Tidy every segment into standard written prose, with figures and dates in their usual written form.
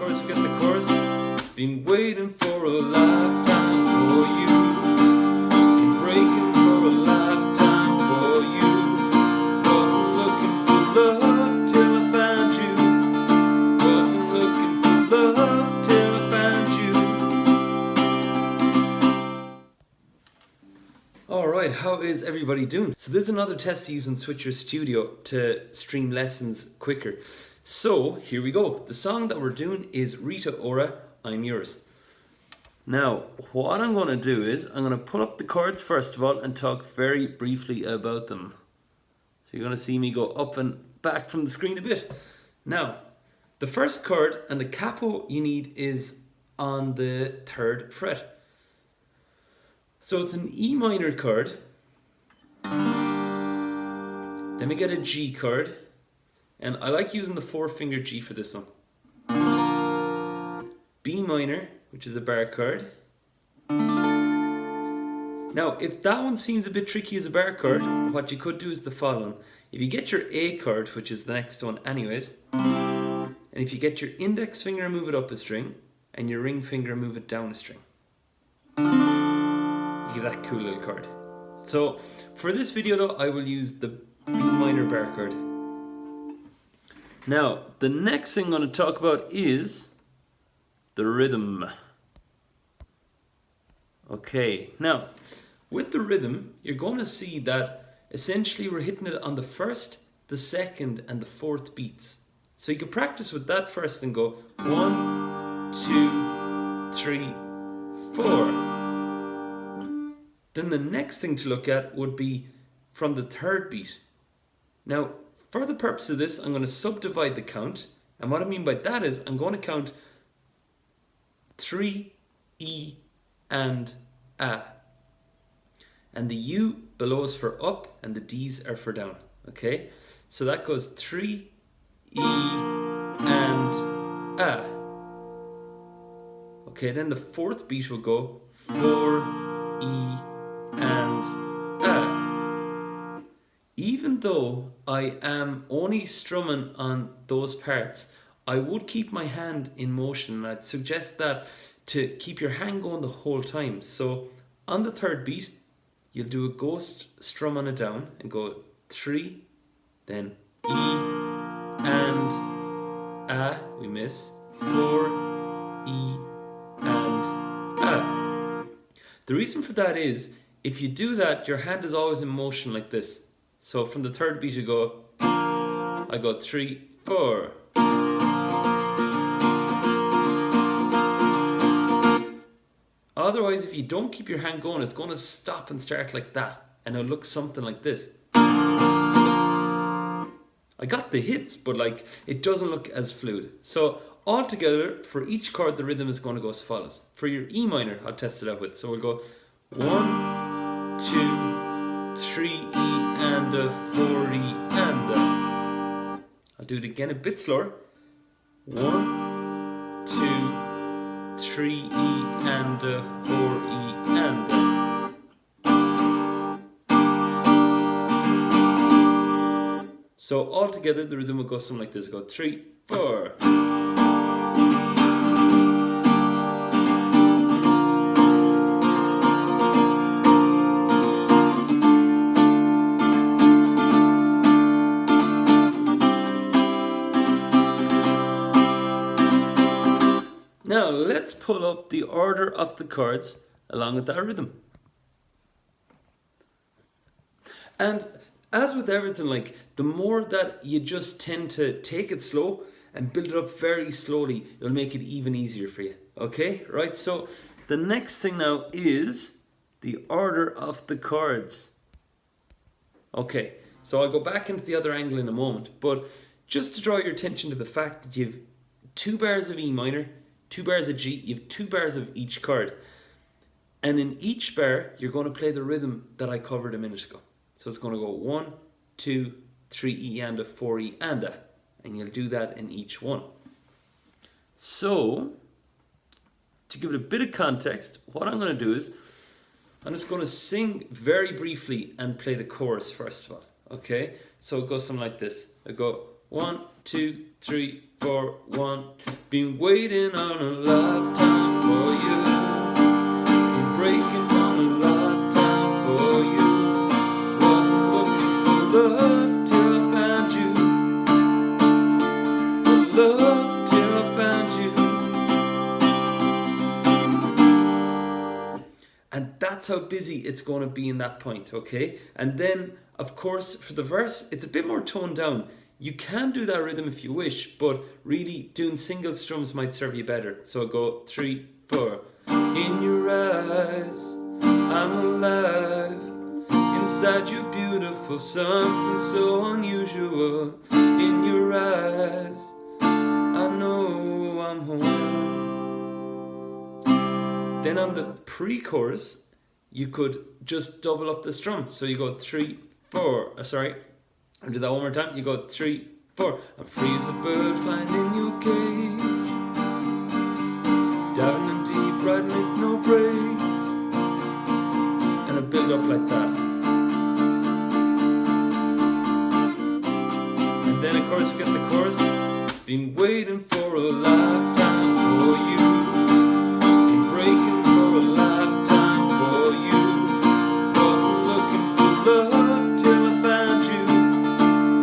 chorus, we get the chorus. Been waiting for a lifetime for you. Been breaking for a lifetime for you. Wasn't looking for love till I found you. Wasn't looking for love till I found you. Alright, how is everybody doing? So this is another test to use in Switcher Studio to stream lessons quicker. So here we go. The song that we're doing is Rita Ora, I'm Yours. Now, what I'm going to do is I'm going to pull up the chords first of all and talk very briefly about them. So you're going to see me go up and back from the screen a bit. Now, the first chord and the capo you need is on the 3rd fret. So it's an E minor chord. Then we get a G chord. And I like using the 4-finger G for this one. B minor, which is a bar chord. Now, if that one seems a bit tricky as a bar chord, what you could do is the following. If you get your A chord, which is the next one anyways, and if you get your index finger and move it up a string, and your ring finger and move it down a string, you get that cool little chord. So, for this video though, I will use the B minor bar chord. Now, the next thing I'm going to talk about is the rhythm. Okay, now, with the rhythm, you're going to see that essentially we're hitting it on the 1st, the 2nd, and the 4th beats. So you can practice with that first and go 1, 2, 3, 4. Then the next thing to look at would be from the 3rd beat. Now, for the purpose of this, I'm going to subdivide the count. And what I mean by that is I'm going to count 3, E, and A. And the U below is for up and the D's are for down. Okay? So that goes 3, E, and A. Okay, then the 4th beat will go 4, E, and A. Even though I am only strumming on those parts, I would keep my hand in motion, and I'd suggest that to keep your hand going the whole time. So on the 3rd beat, you'll do a ghost strum on it down and go 3, then E, and A, we miss, 4, E, and A. The reason for that is, if you do that, your hand is always in motion like this. So from the 3rd beat you go, I go 3, 4. Otherwise, if you don't keep your hand going, it's going to stop and start like that. And it'll look something like this. I got the hits, but like it doesn't look as fluid. So altogether, for each chord, the rhythm is going to go as follows. For your E minor, I'll test it out with. So we'll go 1, 2, 3 E and a 4 E and a. I'll do it again a bit slower. 1, 2, 3 E and a 4 E and a. So altogether the rhythm will go something like this. Go 3, 4. Now let's pull up the order of the chords along with that rhythm. And as with everything, like the more that you just tend to take it slow and build it up very slowly, it'll make it even easier for you. Okay, right? So the next thing now is the order of the chords. Okay, so I'll go back into the other angle in a moment, but just to draw your attention to the fact that you've 2 bars of E minor, 2 bars of G, you have 2 bars of each chord. And in each bar, you're going to play the rhythm that I covered a minute ago. So it's going to go 1, 2, 3 E and a 4 E and a. And you'll do that in each one. So, to give it a bit of context, what I'm going to do is, I'm just going to sing very briefly and play the chorus first of all. Okay? So it goes something like this. I go 1, 2, 3, 4, 1, Been waiting on a lifetime for you. Been breaking from a lifetime for you. Wasn't looking for love till I found you. For love till I found you. And that's how busy it's going to be in that point, okay? And then, of course, for the verse, it's a bit more toned down. You can do that rhythm if you wish, but really doing single strums might serve you better. So I'll go 3, 4. In your eyes, I'm alive. Inside your beautiful, something so unusual. In your eyes, I know I'm home. Then on the pre-chorus, you could just double up the strum. So you go 3, 4. I'll do that one more time. You go 3, 4. I'm free as a bird flying in your cage. Down and deep, riding with no brakes. And I build up like that. And then of course we get the chorus. Been waiting for a lifetime for you. Been breaking for a lifetime for you. Wasn't looking for love till I found you.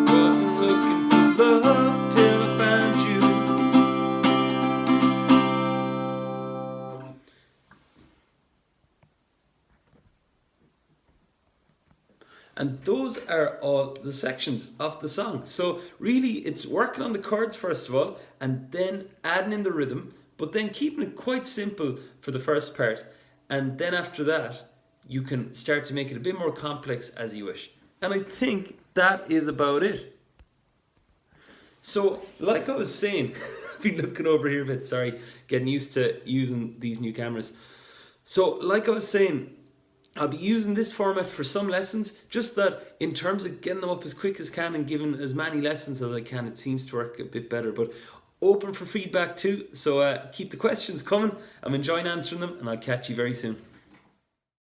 Wasn't looking for love till I found you. And those are all the sections of the song. So really it's working on the chords first of all, and then adding in the rhythm, but then keeping it quite simple for the first part. And then after that, you can start to make it a bit more complex as you wish. And I think that is about it. So, like I was saying, I've been looking over here a bit, sorry, getting used to using these new cameras. So, like I was saying, I'll be using this format for some lessons, just that in terms of getting them up as quick as I can and giving as many lessons as I can, it seems to work a bit better. But open for feedback too, so keep the questions coming. I'm enjoying answering them, and I'll catch you very soon.